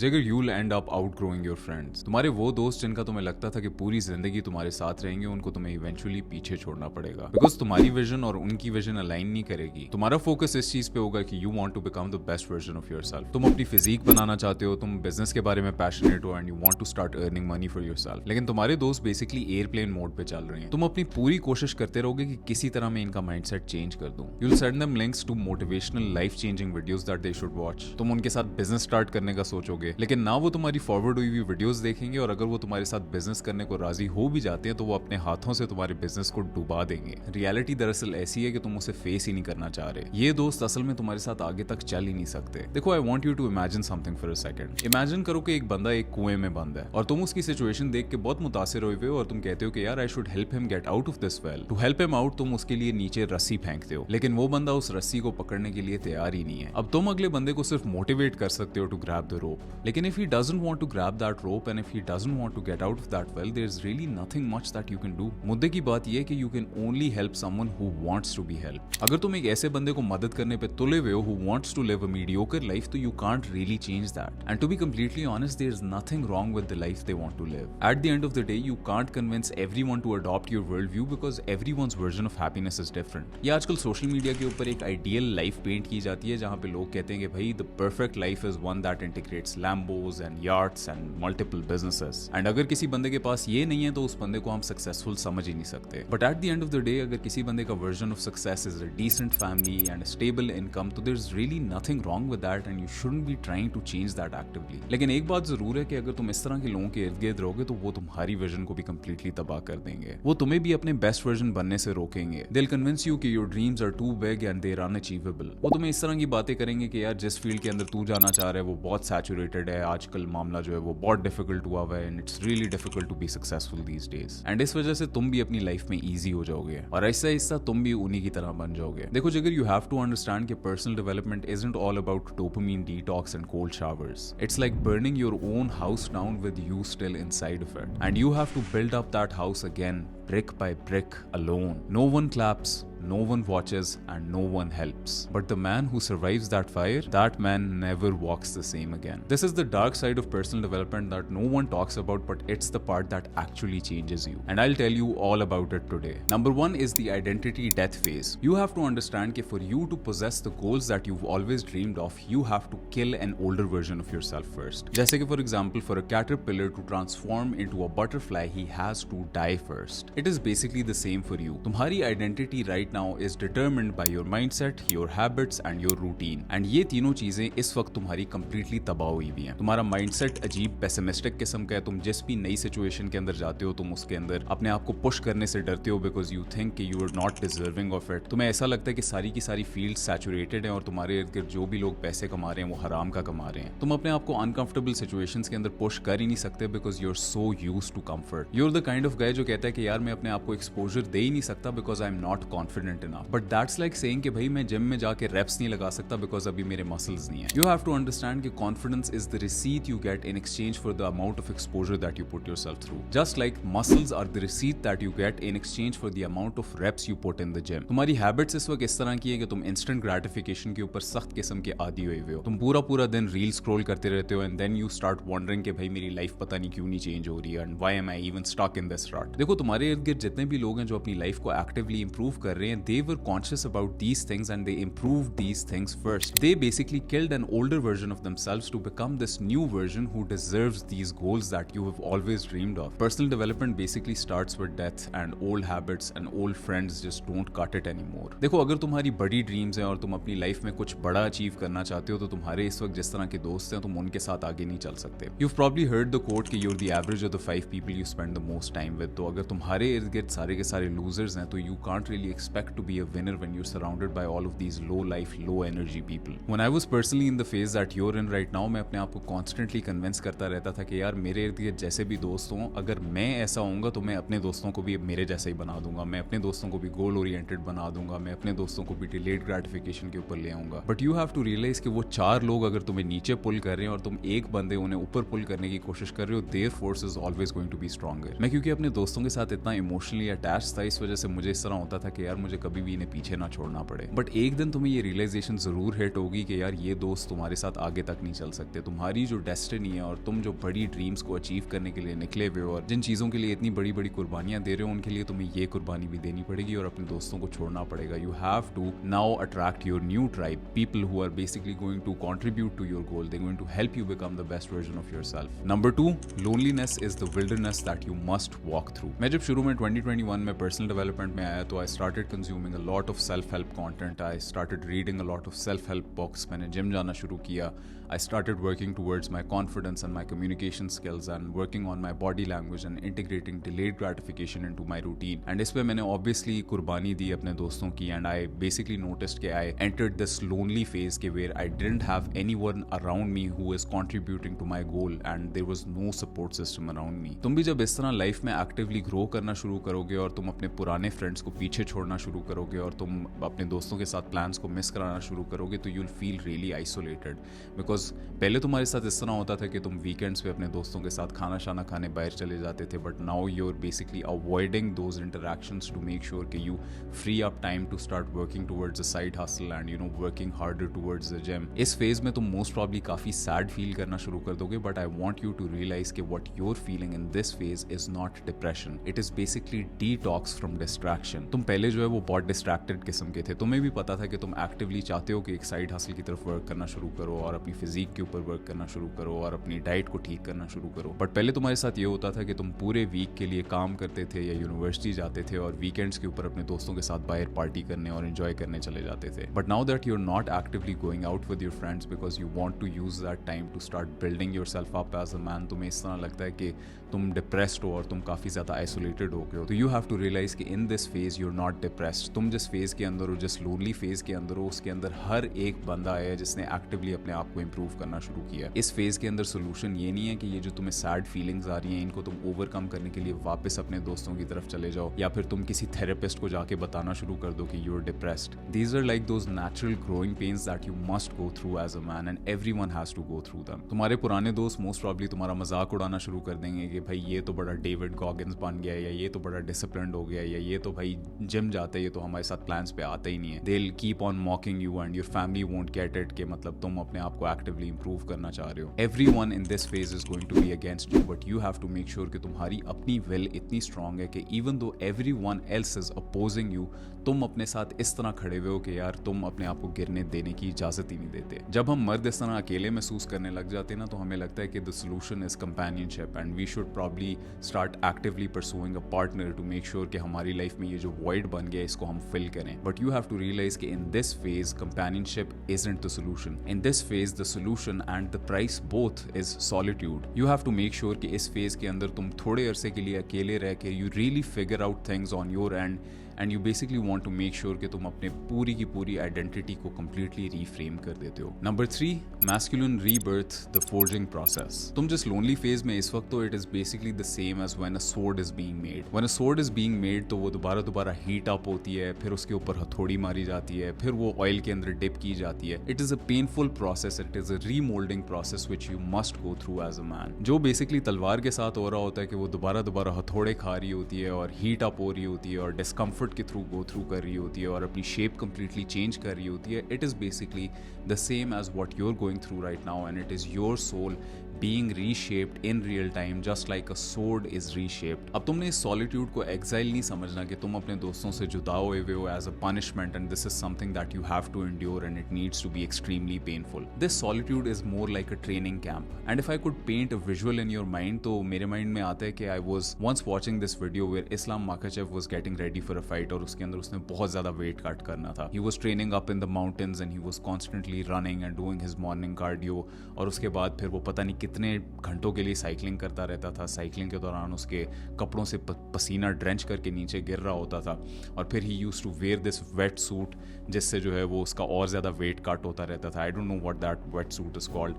जगह you'll end up outgrowing your friends। तुम्हारे वो दोस्त जिनका तुम्हें लगता था कि पूरी जिंदगी तुम्हारे साथ रहेंगे, उनको तुम्हें इवेंचुअली पीछे छोड़ना पड़ेगा, बिकॉज तुम्हारी विजन और उनकी विजन अलाइन नहीं करेगी। तुम्हारा फोकस इस चीज पे होगा कि you want to become the best version of yourself. तुम अपनी फिजिक बनाना चाहते हो, तुम बिजनेस के बारे में पैशनेट हो and you want to start earning money for yourself, लेकिन तुम्हारे दोस्त बेसिकली एयरप्लेन मोड पे चल रहे हैं। तुम अपनी पूरी कोशिश करते रहोगे कि किसी तरह मैं इनका माइंडसेट चेंज कर दूं। You'll send them links to motivational life changing videos that they should watch। तुम उनके साथ बिजनेस स्टार्ट करने का सोचोगे, लेकिन ना वो तुम्हारी फॉरवर्ड हुई हुई वीडियोस देखेंगे, और अगर वो तुम्हारे साथ बिजनेस करने को राजी हो भी जाते हैं तो वो अपने हाथों से तुम्हारे बिजनेस को डुबा देंगे। रियलिटी दरअसल ऐसी है कि तुम उसे फेस ही नहीं करना चाह रहे। ये दोस्त असल में तुम्हारे साथ आगे तक चल ही नहीं सकते। देखो, I want you to imagine something for a second. Imagine करो कि एक बंदा एक कुएं में बंद है और तुम उसकी सिचुएशन देख के बहुत मुतासिर हुए हो और तुम कहते हो कि यार I should help him get out of this well. To help him out तुम उसके लिए नीचे रस्सी फेंकते हो, लेकिन वो बंदा उस रस्सी को पकड़ने के लिए तैयार ही नहीं है। अब तुम अगले बंदे को सिर्फ मोटिवेट कर सकते हो टू ग्रैब द रोप, लेकिन if he doesn't want to grab that rope and if he doesn't want to get out of that well, there is really nothing much that you can do. मुद्दे की बात यह है कि you can only help someone who wants to be help. अगर तुम एक ऐसे बंदे को मदद करने पे तुले हुए हो who wants to live a mediocre life, तो you can't really change that. And to be completely honest, there is nothing wrong with the life they want to live. At the end of the day, you can't convince everyone to adopt your world view because everyone's version of happiness is different. ये आजकल social media के ऊपर एक ideal life paint की जाती है जहां पे लोग कहते हैं कि भाई the perfect life is one that integrates Lambos and yachts and multiple businesses. And अगर किसी बंदे के पास ये नहीं है तो उस बंदे को हम सक्सेसफुल समझ ही नहीं सकते। But at the end of the day, अगर किसी बंदे का version of success is a decent family and stable income, तो there is really nothing wrong with that and you shouldn't be trying to change that actively. लेकिन एक बात जरूर है कि अगर तुम इस तरह के लोगों के इर्द गिर्द रहोगे तो वो तुम्हारी विजन को भी कंप्लीटली तबाह कर देंगे। वो तुम्हें भी अपने बेस्ट वर्जन बनने से रोकेंगे। दे विल कन्विंस यू कि your dreams are too big and they are unachievable. वो तुम्हें इस तरह की बातें करेंगे कि यार जिस फील्ड के अंदर तू जाना चाह रहा है वो बहुत सैचुरेटेड है, आजकल मामला जो है वो बहुत डिफिकल्ट हुआ है and it's really difficult to be successful these days. And इस वजह से तुम भी अपनी लाइफ में ईजी हो जाओगे और ऐसा ऐसा तुम भी उन्हीं की तरह बन जाओगे। देखो Jigar, you have to understand कि personal development isn't all about dopamine detox and cold showers. It's like burning your own house down with you still inside of it, and you have to build up that house again brick by brick alone. No one claps, no one watches, and no one helps. But the man who survives that fire, that man never walks the same again. This is the dark side of personal development that no one talks about, but it's the part that actually changes you. And I'll tell you all about it today. Number one is the identity death phase. You have to understand that for you to possess the goals that you've always dreamed of, you have to kill an older version of yourself first. जैसे कि for example, for a caterpillar to transform into a butterfly, he has to die first. It is basically the same for you. तुम्हारी identity right now is determined by your mindset, your habits and your routine. And ये तीनों चीजें इस वक्त तुम्हारी completely तबाह हुई हुई हैं। तुम्हारा mindset अजीब pessimistic किस्म का है। तुम जिस भी नई situation के अंदर जाते हो, तुम उसके अंदर अपने आप को push करने से डरते हो because you think कि you are not deserving of it। तुम्हें ऐसा लगता है कि सारी की सारी fields saturated हैं और तुम्हारे इर्द गिर्द जो भी लोग पैसे कमा रहे हैं वो हराम का कमा रहे हैं। तुम अपने आप को uncomfortable situations के अंदर push कर ही नहीं सकते because you're so used to comfort. You're the kind of guy जो कहता है कि यार मैं अपने आप को एक्सपोजर दे ही नहीं सकता because I am not confident enough. But that's like saying कि भाई मैं जिम में जाके रेप्स नहीं लगा सकता बिकॉज अभी मेरे मसल्स नहीं है। यू हैव टू अंडरस्टैंड कि confidence is the receipt you get in exchange for the amount of exposure that you put yourself through. Just like muscles are the receipt that you get in exchange for the amount of reps you put in the gym. तुम्हारी habits इस वक्त इस तरह की है कि तुम instant gratification के ऊपर सख्त किस्म के आदी हुए हो। तुम पूरा पूरा दिन रील स्क्रॉल करते रहते हो and then you start wondering कि भाई मेरी लाइफ पता नहीं क्यों नहीं चेंज हो रही है and why am I even stuck in this rut. देखो तुम्हारे इर्द गिर्द जितने भी लोग हैं जो अपनी लाइफ को एक्टिवली इंप्रूव कर रहे हैं, they were conscious about these things and they improved these things first. They basically killed an older version of themselves to become this new version who deserves these goals that you have always dreamed of. Personal development basically starts with death and old habits and old friends just don't cut it anymore. देखो अगर तुम्हारी बड़ी dreams हैं और तुम अपनी life में कुछ बड़ा अचीव करना चाहते हो तो तुम्हारे इस वक्त जिस तरह के दोस्त हैं तुम उनके साथ आगे नहीं चल सकते। You've probably heard the quote कि you're the average of the 5 people you spend the most time with. तो अगर तुम्हारे इर्द गिर्द सारे के सारे losers हैं तो you can't really expect to be a winner when you're surrounded by all of these low life, low energy people. When I was personally in the phase that you're in right now, मैं अपने आप को constantly convince करता रहता था कि यार मेरे इर्द गिर्द जैसे भी दोस्त हों, अगर मैं ऐसा होऊंगा तो मैं अपने दोस्तों को भी मेरे जैसा ही बना दूंगा, मैं अपने दोस्तों को भी गोल ओरिएंटेड बना दूंगा, मैं अपने दोस्तों को भी डिलेड ग्रेटिफिकेशन के ऊपर ले आऊंगा। But you have to realise कि वो 4 लोग अगर तुम्हें नीचे पुल कर रहे हैं और तुम एक बंदे उन्हें ऊपर पुल करने की कोशिश कर रहे हो, their force is always going to be stronger. मैं क्योंकि अपने दोस्तों के साथ इतना इमोशनली अटैच था, इस वजह से मुझे इस तरह होता था कि यार मुझे कभी भी इन्हें पीछे ना छोड़ना पड़े। बट एक दिन तुम्हें ये रियलाइजेशन जरूर हिट होगी कि यार ये दोस्त तुम्हारे साथ आगे तक नहीं चल सकते। तुम्हारी जो डेस्टिनी है और तुम जो बड़ी ड्रीम्स को अचीव करने के लिए निकले हुए हो और जिन चीज़ों के लिए इतनी बड़ी बड़ी कुर्बानियां दे रहे हो, उनके लिए तुम्हें ये कुर्बानी भी देनी पड़ेगी और अपने दोस्तों को छोड़ना पड़ेगा। You have to now attract your new tribe, people who are basically going to contribute to your goal, they going to help you become the best version of yourself. Number 2, loneliness is the wilderness that you must walk through. मैं जब शुरू में 2021 में personal development में आया तो I started consuming a lot of self help content, I started reading a lot of self help books, मैंने gym जाना शुरू किया, I started working towards my confidence and my communication skills and working on my body language and integrating delayed gratification into my routine. And इस पे मैंने obviously कुर्बानी दी अपने दोस्तों की, and I basically noticed कि I entered this lonely phase के where I didn't have anyone around me who is contributing to my goal and there was no support system around me. तुम भी जब इस तरह लाइफ में actively grow करना शुरू करोगे और तुम अपने पुराने फ्रेंड्स को पीछे छोड़ना शुरू करोगे और तुम अपने दोस्तों के साथ प्लान्स को मिस कराना शुरू करोगे तो you'll feel really isolated. Because पहले तुम्हारे साथ इस तरह होता था कि तुम वीकेंड्स पे अपने दोस्तों के साथ खाना शाना खाने बाहर चले जाते थे, but now you are basically avoiding those interactions to make sure कि you free up time to start working towards a side hustle and you know working harder towards the gym. इस फेज में तुम most probably काफी sad feel करना शुरू कर दोगे, but I want you to realise कि what you're feeling in this phase is not depression, it is basically detox from distraction. तुम पहले जो है वो बहुत डिस्ट्रैक्टेड किस्म के थे, तुम्हें भी पता था कि तुम एक्टिवली चाहते हो कि एक साइड हसल की तरफ वर्क करना शुरू करो और अपनी फिजिक के ऊपर वर्क करना शुरू करो और अपनी डाइट को ठीक करना शुरू करो। बट पहले तुम्हारे साथ ये होता था कि तुम पूरे वीक के लिए काम करते थे या यूनिवर्सिटी जाते थे और वीकेंड्स के ऊपर अपने दोस्तों के साथ बाहर पार्टी करने और एंजॉय करने चले जाते थे। But now that you are not actively going out with your friends because you want to use that time to start building yourself up as a man, तुम्हें इस तरह लगता है कि तुम डिप्रेस्ड हो और तुम काफी ज्यादा आइसोलेटेड हो गए हो, तो यू हैव टू रियलाइज कि in this phase you are not depressed. तुम जिस फेज के अंदर हो, जिस लोनली फेज के अंदर हो, उसके अंदर हर एक बंदा है जिसने एक्टिवली अपने आप को इंप्रूव करना शुरू किया। इस फेज के अंदर सोल्यूशन ये नहीं है कि ये जो तुम्हें सैड फीलिंग्स आ रही हैं इनको तुम ओवरकम करने के लिए वापस अपने दोस्तों की तरफ चले जाओ या फिर तुम किसी थेरेपिस्ट को जाके बताना शुरू कर दो कि you are depressed. These are like those natural growing pains that you must go through as a man and everyone has to go through them. तुम्हारे पुराने दोस्त मोस्ट प्रॉब्ली तुम्हारा मजाक उड़ाना शुरू कर देंगे कि भाई ये तो बड़ा डेविड गॉगिन्स बन गया, या ये तो बड़ा डिसिप्लिन्ड हो गया, या ये तो भाई जिम जाते ये तो हमारे साथ प्लान्स पे आता ही नहीं है। They will keep on मॉकिंग you and your family won't get it कि मतलब तुम अपने आप को एक्टिवली इंप्रूव करना चाह रहे हो। Everyone in this phase is going to be against you, but you have to make sure कि तुम्हारी अपनी विल इतनी स्ट्रांग है कि even though everyone else is opposing you, तुम अपने साथ इस तरह खड़े हुए हो कि यार तुम अपने आप को गिरने देने की इजाजत ही नहीं देते। जब हम मर्द इस तरह अकेले महसूस करने लग जाते हैं ना, तो हमें लगता है कि the solution is companionship and we should probably start actively pursuing a partner to make sure कि हमारी लाइफ में ये जो वॉइड बन गया इसको हम फिल करें। But you have to realise कि in this phase companionship isn't the solution. In this phase the solution and the price both is solitude. You have to make sure कि इस फेज के अंदर तुम थोड़े अरसे के लिए अकेले रह के you really figure out things on your end and you basically want to make sure कि तुम अपने पूरी की पूरी आइडेंटिटी को कंप्लीटली रीफ्रेम कर देते हो। Number 3, masculine rebirth, the forging process. तुम जिस लोनली फेज में इस वक्त हो, it is basically the same as when a sword is being made. When a sword is being made तो वो दोबारा हीट अप होती है, फिर उसके ऊपर हथौड़ी मारी जाती है, फिर वो ऑयल के अंदर डिप की जाती है। It is a painful process, it is a remoulding process which you must go through as a man. जो बेसिकली तलवार के साथ हो रहा होता है कि वो दोबारा हथौड़े खा रही होती है और हीट अप हो रही होती है और डिस्कम्फर्ट के थ्रू गो थ्रू कर रही होती है और अपनी शेप कंप्लीटली चेंज कर रही होती है। It is basically the same as what you are going through right now and it is your soul being reshaped in real time just like a sword is reshaped. अब तुमने इस solitude को exile नहीं समझना कि तुम अपने दोस्तों से जुदा हुए हो as a punishment and this is something that you have to endure and it needs to be extremely painful. This solitude is more like a training camp. And if I could paint a visual in your mind, तो मेरे mind में आता है कि I was once watching this video where Islam Makhachev was getting ready for a fight और उसके अंदर उसने बहुत ज़्यादा weight cut करना था. He was training up in the mountains and he was constantly running and doing his morning cardio और उसके बाद फिर वो पता नहीं कितने घंटों के लिए साइकिलिंग करता रहता था। साइकिलिंग के दौरान उसके कपड़ों से पसीना ड्रेंच करके नीचे गिर रहा होता था और फिर he used to wear this weight suit जिससे जो है वो उसका और ज़्यादा वेट कट होता रहता था। I don't know what that weight suit is called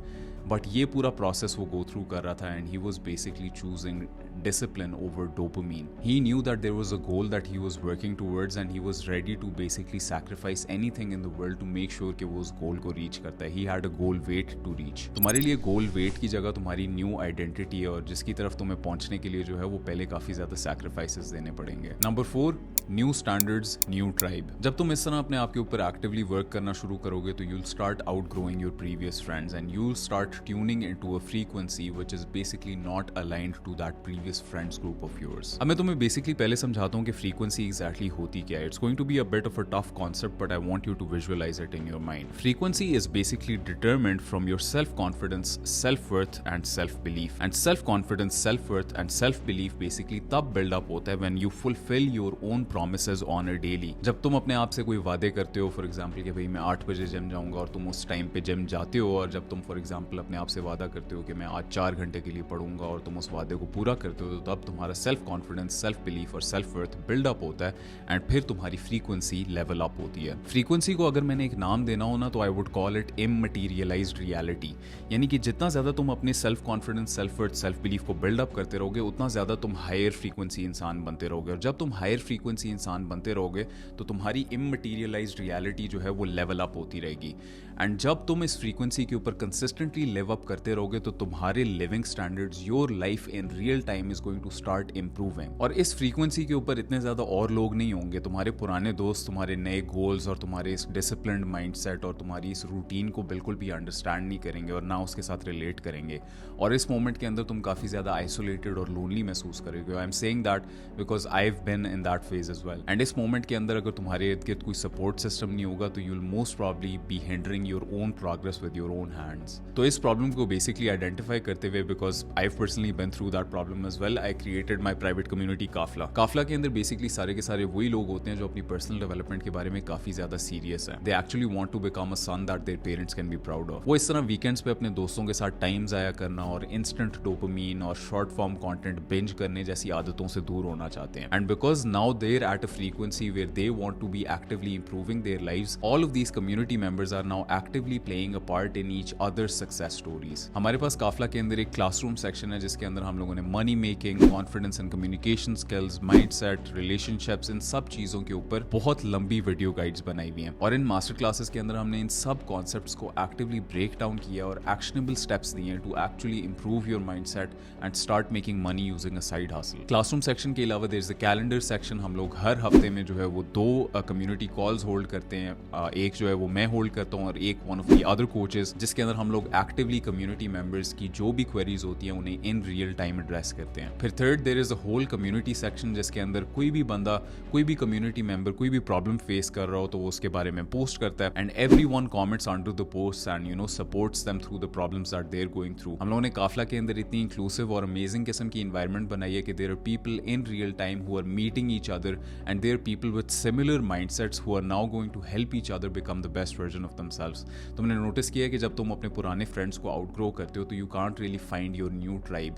but ये पूरा प्रोसेस वो गो थ्रू कर रहा था and he was basically choosing discipline over dopamine. He knew that there was a goal that he was working towards and he was ready to basically sacrifice anything in the world to make sure कि वो उस goal को reach करता है. He had a goal weight to reach. तुम्हारे लिए goal weight की जगह तुम्हारी new identity है और जिसकी तरफ तुम्हें पहुंचने के लिए जो है वो पहले काफी ज्यादा sacrifices देने पड़ेंगे. Number 4, new standards new tribe. जब तुम इस तरह अपने आप के ऊपर एक्टिवली वर्क करना शुरू करोगे तो you'll start out growing your previous friends and you'll start tuning into a frequency which is basically not aligned to that previous friends group of yours. अब मैं तुम्हें बेसिकली पहले समझाता हूँ कि फ्रीक्वेंसी एग्जैक्टली होती क्या है. It's going to be a bit of a tough concept but I want you to visualise it in your mind. Frequency is basically determined from your self confidence, self worth and self belief. And self confidence, self worth and self belief basically तब build up होता है when you fulfil your own promises on daily. जब तुम अपने आप से कोई वादे करते हो, फॉर एग्जाम्पल कि भाई मैं 8 बजे जिम जाऊंगा और तुम उस टाइम पे जिम जाते हो, और जब तुम फॉर एग्जाम्पल अपने आप से वादा करते हो कि मैं आज 4 घंटे के लिए पढ़ूंगा और तुम उस वादे को पूरा करते हो, तो तब तुम्हारा सेल्फ कॉन्फिडेंस, सेल्फ बिलीफ और सेल्फ वर्थ बिल्डअप होता है एंड फिर तुम्हारी फ्रीक्वेंसी लेवल अप होती है. फ्रीक्वेंसी को अगर मैंने एक नाम देना हो ना तो I would call it immaterialised reality. यानी कि जितना ज्यादा तुम अपने self confidence, self worth, self belief को बिल्डअप करते रहोगे उतना ज्यादा तुम हायर फ्रीक्वेंसी इंसान बनते रहोगे. और जब तुम हायर फ्रीक्वेंसी इंसान बनते रहोगे तो तुम्हारी इममटीरियलाइज्ड रियलिटी जो है वो लेवल अप होती रहेगी. एंड जब तुम इस फ्रीक्वेंसी के ऊपर कंसिस्टेंटली लिव अप करते रहोगे तो तुम्हारे living standards, your life in real time is going to start improving. और इस फ्रीक्वेंसी के ऊपर इतने ज्यादा और लोग नहीं होंगे. तुम्हारे पुराने दोस्त तुम्हारे नए गोल्स और तुम्हारे इस डिसिप्लिन्ड माइंडसेट और तुम्हारी इस रूटीन को बिल्कुल भी अंडरस्टैंड नहीं करेंगे और ना उसके साथ रिलेट करेंगे. और इस मोमेंट के अंदर तुम काफी ज्यादा आइसोलेटेड और लोनली महसूस करोगे. I am saying that because I have been in that phase as well. And इस मोमेंट के अंदर अगर तुम्हारे इर्द गिर्द कोई सपोर्ट सिस्टम नहीं होगा तो you will most probably be hindering your own progress with your own hands. तो इस प्रॉब्लम को बेसिकली आइडेंटिफाई करते हुए, because I personally been through that problem as well, I created my private community Kafla. Kafla के अंदर बेसिकली सारे के सारे वही लोग होते हैं जो अपनी पर्सनल डेवलपमेंट के बारे में काफी ज्यादा सीरियस है. They actually want to become a son that their parents can be proud of. वो इस तरह वीकेंड्स पे अपने दोस्तों के साथ टाइम जाया करना और इंस्टेंट डोपामीन और शॉर्ट फॉर्म कंटेंट बिंज करने जैसी आदतों से दूर होना चाहते हैं. And because now they're at a frequency where they want to be actively improving their lives, all of these community members are now actively playing a part in each other success stories. हमारे पास काफला के अंदर एक classroom section है जिसके अंदर हम लोगों ने money making, confidence and communication skills, mindset, relationships, इन सब चीजों के ऊपर बहुत लंबी वीडियो गाइड्स बनाई हुई हैं. और इन मास्टर क्लासेस के अंदर हमने इन सब कॉन्सेप्ट्स को एक्टिवली ब्रेक डाउन किया और एक्शनेबल स्टेप्स दिए हैं to actually improve your mindset and start making money using a side hustle. Classroom section के अलावा there is a calendar section. हम लोग हर हफ्ते में जो है वो 2 कम्युनिटी कॉल्स होल्ड करते हैं. एक जो है वो मैं होल्ड करता हूँ और एक one of the other coaches, जिसके अंदर हम लोग एक्टिवली कम्युनिटी मेंबर्स की जो भी क्वेरीज होती हैं उन्हें इन रियल टाइम एड्रेस करते हैं. फिर third there is a whole community section जिसके अंदर कोई भी बंदा, कोई भी कम्युनिटी मेंबर कोई भी प्रॉब्लम फेस कर रहा हो तो वो उसके बारे में पोस्ट करता है and everyone comments under the post and you know supports them through the problems that they are going through. हम लोगों ने काफला के अंदर इतनी इंक्लूसिव और अमेजिंग किस्म की एनवायरनमेंट बनाई है कि there are people in real time who are meeting each other and there people with similar mindsets who are now going to help each other become the best version of themselves. तुमने notice किया कि जब तुम अपने पुराने friends को outgrow करते हो तो you can't really find your new tribe.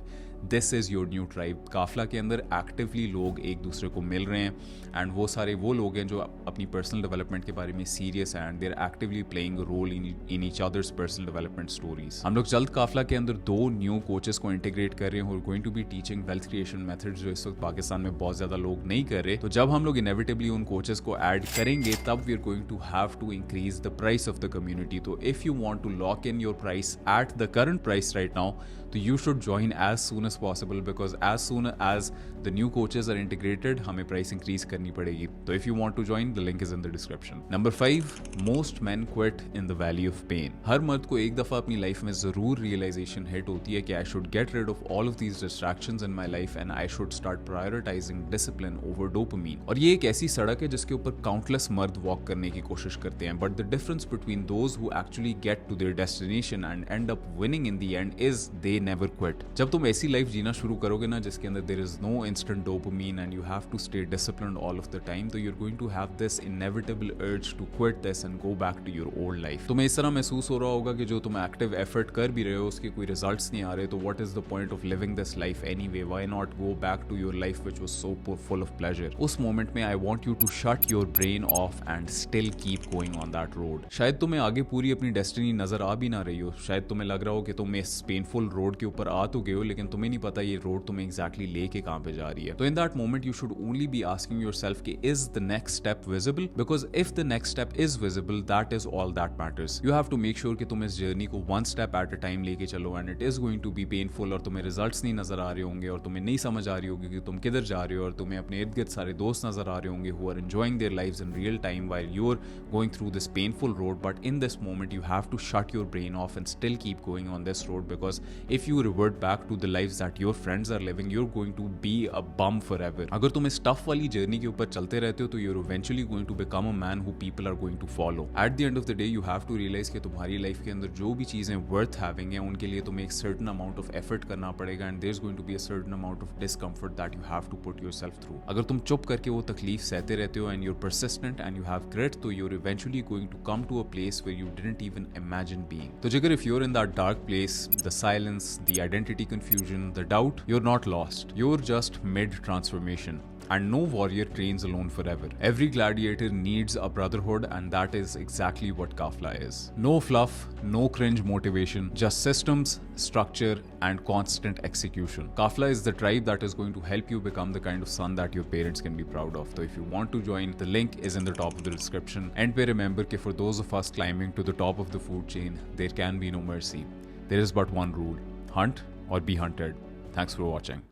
This is your new tribe. Kafla के अंदर एक्टिवली लोग एक दूसरे को मिल रहे हैं एंड वो सारे वो लोग हैं जो अपनी पर्सनल डेवलपमेंट के बारे में सीरियस हैं and they are actively playing a role in each other's personal development stories. हम लोग जल्द काफला के अंदर 2 न्यू कोचेस को इंटीग्रेट कर रहे हैं और going to be teaching wealth creation methods जो इस वक्त पाकिस्तान में बहुत ज्यादा लोग नहीं कर रहे. तो जब हम लोग इनेविटेबली उन कोचेस को ऐड करेंगे तब we are going to have to increase the price of the community. तो if you want to lock in your price at the current price right now तो you should join as soon as possible because as soon as the new coaches are integrated हमें price increase करनी पड़ेगी. तो if you want to join the link is in the description. Number 5, most men quit in the valley of pain. हर मर्द को एक दफा अपनी life में जरूर realization hit होती है कि I should get rid of all of these distractions in my life and I should start prioritizing discipline over dopamine. और ये एक ऐसी सड़क है जिसके ऊपर countless मर्द walk करने की कोशिश करते हैं but the difference between those who actually get to their destination and end up winning in the end is they never quit. जब तुम ऐसी लाइफ जीना शुरू करोगे ना जिसके अंदर there is no instant dopamine and you have to stay disciplined all of the time तो you're going to have this inevitable urge to quit this and go back to your old life. तुम्हें इस तरह महसूस हो रहा होगा कि जो तुम एक्टिव एफर्ट कर भी रहे हो उसके कोई रिजल्ट्स नहीं आ रहे तो what is the point of living this life anyway? Why not go back to your life which was so full of pleasure? उस मोमेंट में I want you to shut your brain off and still keep going on that road. शायद तुम्हें आगे पूरी अपनी destiny नजर आ भी ना रही हो. शायद शायद तुम्हें लग रहा हो कि तुम इस पेनफुल रोड के ऊपर आ तो गए हो, लेकिन तुम्हें नहीं पता ये रोड तुम्हें एग्जैक्टली लेके कहाँ पे जा रही है। तो in that moment you should only be asking yourself कि is the next step visible, because if the next step is visible that is all that matters. You have to make sure कि तुम इस जर्नी को one step at a time लेके चलो, and it is going to be painful, और तुम्हें results नहीं नजर आ रहे होंगे, और तुम्हें नहीं समझ आ रही होगी कि तुम किधर जा रहे हो, और तुम्हें अपने इर्द गिर्द सारे दोस्त नजर आ रहे होंगे who are enjoying their lives in real time while you're going through this painful road. But in this moment you have to shut your brain off and still keep going on this road, because if you revert back to the lives that your friends are living, you're going to be a bum forever. अगर तुम इस tough वाली journey के ऊपर चलते रहते हो तो you're eventually going to become a man who people are going to follow. At the end of the day you have to realize कि तुम्हारी लाइफ के अंदर जो भी चीजें worth having है उनके लिए तुम्हें एक certain amount of effort करना पड़ेगा, and there's going to be a certain amount of discomfort that you have to put yourself through. अगर तुम चुप करके वो तकलीफ सहते रहते हो and you're persistent and you have grit, so you're eventually going to come to a place where you didn't even imagine being. So Jigar, if you're in that dark place, the silence, the identity confusion, the doubt, you're not lost. You're just mid-transformation. And no warrior trains alone forever. Every gladiator needs a brotherhood, and that is exactly what Kafla is. No fluff, no cringe motivation, just systems, structure, and constant execution. Kafla is the tribe that is going to help you become the kind of son that your parents can be proud of. So if you want to join, the link is in the top of the description. And remember that for those of us climbing to the top of the food chain, there can be no mercy. There is but one rule: hunt or be hunted. Thanks for watching.